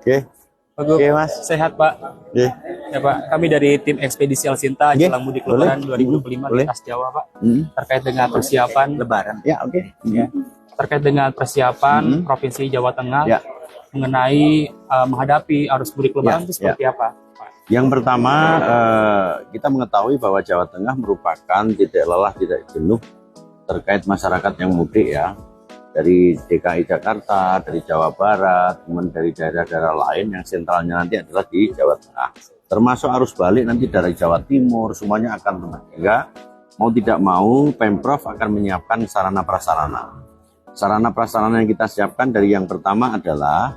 Oke, Wagub, oke Mas. sehat Pak. Oke. Ya Pak, kami dari tim Ekspedisi Alsinta Oke, jelang mudik boleh. Lebaran 2025 Boleh. lintas Jawa Pak. Hmm. Terkait dengan persiapan Lebaran. Ya, oke. ya, terkait dengan persiapan Hmm. Provinsi Jawa Tengah Ya. mengenai menghadapi arus mudik Lebaran itu seperti apa, Pak? Yang pertama, kita mengetahui bahwa Jawa Tengah merupakan titik lelah, titik jenuh terkait masyarakat yang mudik ya. Dari DKI Jakarta, dari Jawa Barat, kemudian dari daerah-daerah lain yang sentralnya nanti adalah di Jawa Tengah. Termasuk arus balik nanti dari Jawa Timur, semuanya akan kena. Sehingga mau tidak mau Pemprov akan menyiapkan sarana prasarana. Sarana prasarana yang kita siapkan dari yang pertama adalah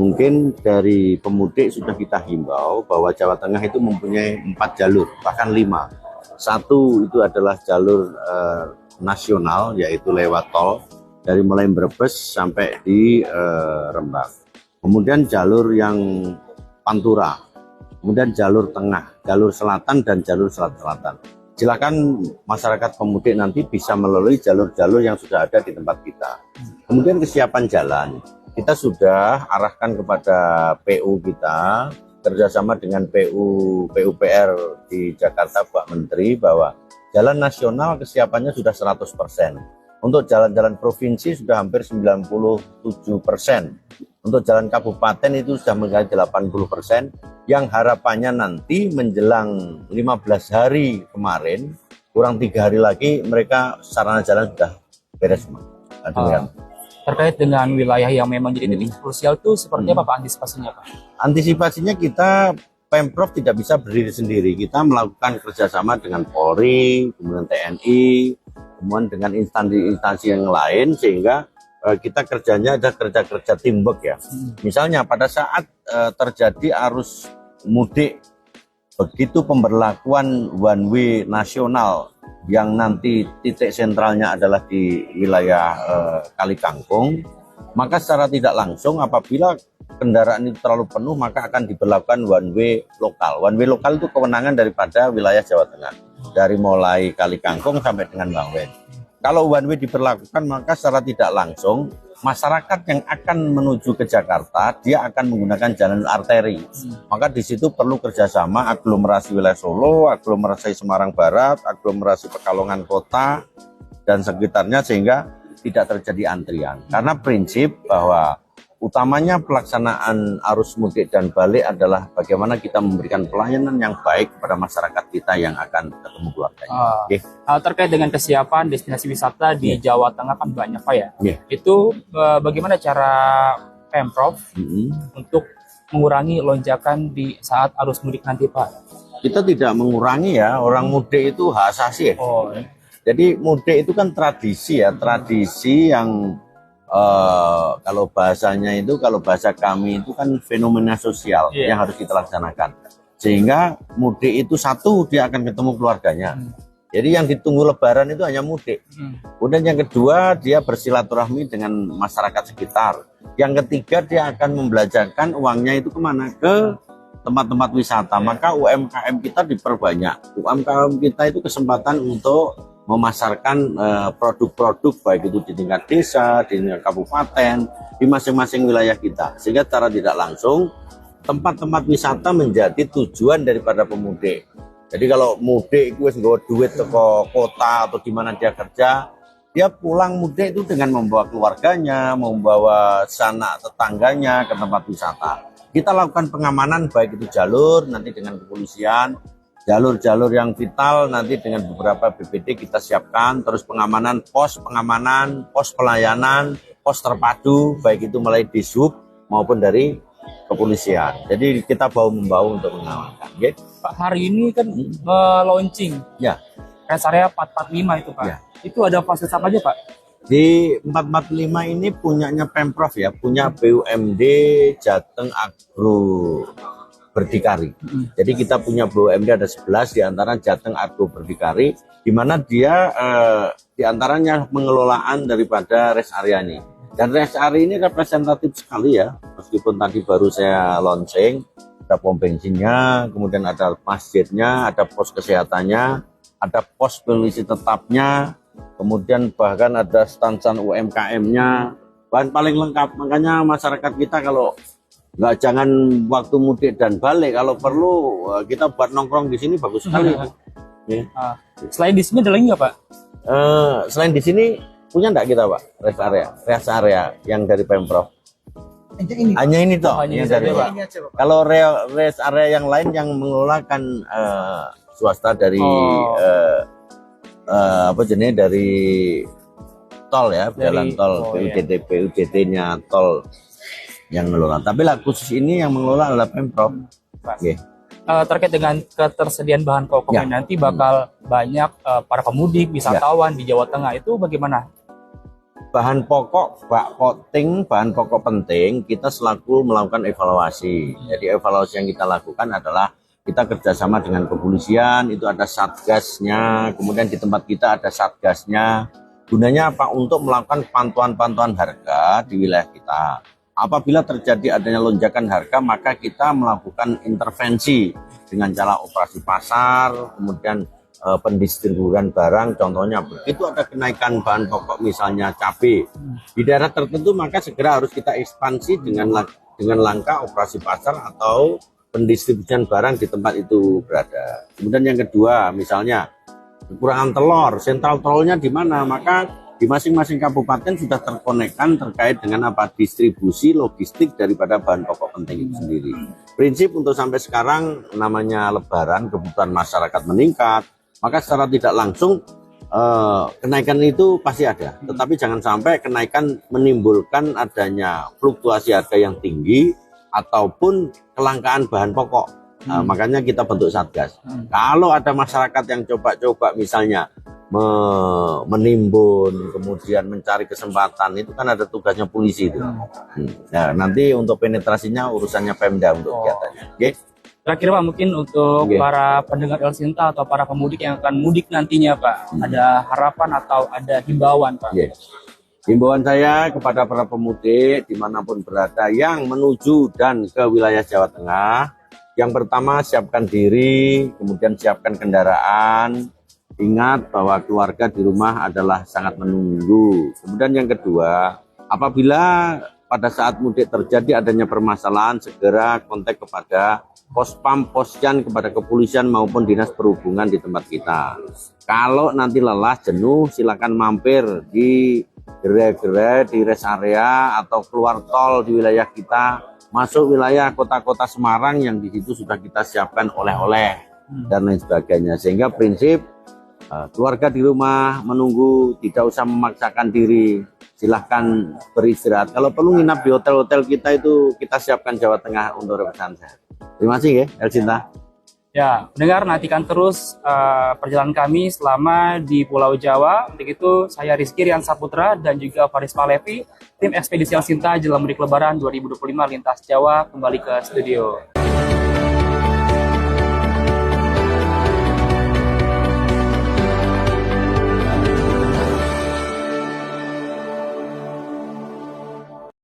mungkin dari pemudik sudah kita himbau bahwa Jawa Tengah itu mempunyai 4 jalur, bahkan 5. Satu itu adalah jalur nasional, yaitu lewat tol dari mulai Brebes sampai di Rembang. Kemudian jalur yang Pantura, kemudian jalur tengah, jalur selatan dan jalur selatan. Silakan masyarakat pemudik nanti bisa melalui jalur-jalur yang sudah ada di tempat kita. Kemudian kesiapan jalan, kita sudah arahkan kepada PU kita, kerjasama dengan PUPR di Jakarta Pak Menteri, bahwa jalan nasional kesiapannya sudah 100%. Untuk jalan-jalan provinsi sudah hampir 97%. Untuk jalan kabupaten itu sudah mencapai 80%. Yang harapannya nanti menjelang 15 hari kemarin, kurang 3 hari lagi mereka sarana jalan sudah beres semua. Terkait dengan wilayah yang memang jadi titik krusial itu seperti apa Pak antisipasinya Pak? Antisipasinya kita Pemprov tidak bisa berdiri sendiri. Kita melakukan kerjasama dengan Polri, kemudian TNI, kemudian dengan instansi-instansi yang lain, sehingga kita kerjanya ada kerja-kerja teamwork ya. Misalnya pada saat terjadi arus mudik, begitu pemberlakuan one way nasional yang nanti titik sentralnya adalah di wilayah Kali Kangkung, maka secara tidak langsung apabila kendaraan itu terlalu penuh maka akan diberlakukan one way lokal. One way lokal itu kewenangan daripada wilayah Jawa Tengah, dari mulai Kali Kangkung sampai dengan Bangwen. Kalau one way diberlakukan maka secara tidak langsung masyarakat yang akan menuju ke Jakarta dia akan menggunakan jalan arteri. Maka di situ perlu kerjasama aglomerasi wilayah Solo, aglomerasi Semarang Barat, aglomerasi Pekalongan Kota dan sekitarnya, sehingga tidak terjadi antrian. Karena prinsip bahwa utamanya pelaksanaan arus mudik dan balik adalah bagaimana kita memberikan pelayanan yang baik kepada masyarakat kita yang akan ketemu keluarganya. Terkait dengan kesiapan destinasi wisata di Jawa Tengah kan banyak Pak ya. Itu bagaimana cara Pemprov untuk mengurangi lonjakan di saat arus mudik nanti Pak? Kita tidak mengurangi ya, orang mudik itu hak asasi ya. Jadi mudik itu kan tradisi ya, tradisi yang kalau bahasanya itu, kalau bahasa kami itu kan fenomena sosial yang harus kita laksanakan. Sehingga mudik itu satu, dia akan ketemu keluarganya. Jadi yang ditunggu Lebaran itu hanya mudik. Kemudian yang kedua, dia bersilaturahmi dengan masyarakat sekitar. Yang ketiga, dia akan membelanjakan uangnya itu kemana? Ke tempat-tempat wisata. Maka UMKM kita diperbanyak. UMKM kita itu kesempatan untuk memasarkan produk-produk baik itu di tingkat desa, di tingkat kabupaten, di masing-masing wilayah kita. Sehingga secara tidak langsung tempat-tempat wisata menjadi tujuan daripada pemudik. Jadi kalau mudik itu nggak duit ke kota atau di mana dia kerja, dia pulang mudik itu dengan membawa keluarganya, membawa sanak tetangganya ke tempat wisata. Kita lakukan pengamanan baik itu jalur nanti dengan kepolisian, jalur-jalur yang vital nanti dengan beberapa BPD kita siapkan, terus pengamanan, pos pelayanan, pos terpadu, baik itu mulai di sub maupun dari kepolisian. Jadi kita membawa untuk mengamankan. Pak, hari ini kan launching rest area 445 itu Pak. Itu ada fasilitas apa aja Pak? Di 445 ini punyanya Pemprov ya, punya BUMD Jateng Agro Berdikari. Jadi kita punya BUMD ada 11, diantara Jateng Agro Berdikari, di mana dia diantaranya pengelolaan daripada rest area ini. Dan rest area ini representatif sekali ya, meskipun tadi baru saya launching, ada pom bensinnya, kemudian ada masjidnya, ada pos kesehatannya, ada pos polisi tetapnya, kemudian bahkan ada stand-stand UMKM-nya, bahan paling lengkap. Makanya masyarakat kita kalau Nggak, jangan waktu mudik dan balik. Kalau perlu kita buat nongkrong di sini bagus sekali. Ya. Selain di sini ada lagi nggak Pak? Selain di sini punya nggak kita Pak rest area yang dari Pemprov? Hanya ini toh. Hanya yang ini dari saja, Pak. Kalau rest area yang lain yang mengelola kan swasta dari apa jenis dari tol ya, jalan tol, PUDT-nya tol yang mengelola. Tapi lah khusus ini yang mengelola adalah Pemprov. Okay. Terkait dengan ketersediaan bahan pokoknya nanti bakal banyak para pemudik, wisatawan di Jawa Tengah, itu bagaimana? Bahan pokok, bahan pokok penting, kita selaku melakukan evaluasi. Jadi evaluasi yang kita lakukan adalah kita kerjasama dengan kepolisian, itu ada satgasnya, kemudian di tempat kita ada satgasnya. Gunanya apa? Untuk melakukan pantauan-pantauan harga di wilayah kita. Apabila terjadi adanya lonjakan harga, maka kita melakukan intervensi dengan cara operasi pasar, kemudian pendistribusian barang. Contohnya begitu ada kenaikan bahan pokok misalnya cabai di daerah tertentu, maka segera harus kita ekspansi dengan langkah operasi pasar atau pendistribusian barang di tempat itu berada. Kemudian yang kedua, misalnya kekurangan telur, sentral telurnya di mana, maka di masing-masing kabupaten sudah terkonekkan terkait dengan apa, distribusi logistik daripada bahan pokok penting itu sendiri. Prinsip untuk sampai sekarang namanya lebaran, kebutuhan masyarakat meningkat, maka secara tidak langsung kenaikan itu pasti ada. Tetapi jangan sampai kenaikan menimbulkan adanya fluktuasi harga yang tinggi ataupun kelangkaan bahan pokok. Makanya kita bentuk satgas. Kalau ada masyarakat yang coba-coba misalnya menimbun, kemudian mencari kesempatan, itu kan ada tugasnya polisi itu. Nah, nanti untuk penetrasinya urusannya Pemda untuk kegiatannya. Oke. Terakhir Pak, mungkin untuk para pendengar El Sinta atau para pemudik yang akan mudik nantinya Pak, ada harapan atau ada himbauan Pak? Himbauan saya kepada para pemudik dimanapun berada yang menuju dan ke wilayah Jawa Tengah, yang pertama siapkan diri, kemudian siapkan kendaraan. Ingat bahwa keluarga di rumah adalah sangat menunggu. Kemudian yang kedua, apabila pada saat mudik terjadi adanya permasalahan, segera kontak kepada pospam, posyan, kepada kepolisian maupun dinas perhubungan di tempat kita. Kalau nanti lelah, jenuh, silakan mampir di gerai-gerai, di rest area atau keluar tol di wilayah kita, masuk wilayah kota-kota Semarang yang di situ sudah kita siapkan oleh-oleh dan lain sebagainya. Sehingga prinsip keluarga di rumah menunggu, tidak usah memaksakan diri, silahkan beristirahat. Kalau perlu nginap di hotel-hotel kita, itu kita siapkan Jawa Tengah untuk representasi. Terima kasih ya El Sinta. Ya, pendengar, nantikan terus perjalanan kami selama di Pulau Jawa. Untuk itu saya Rizky Rian Saputra dan juga Faris Palevi, tim ekspedisi El Sinta jelang mudik Lebaran 2025 lintas Jawa, kembali ke studio.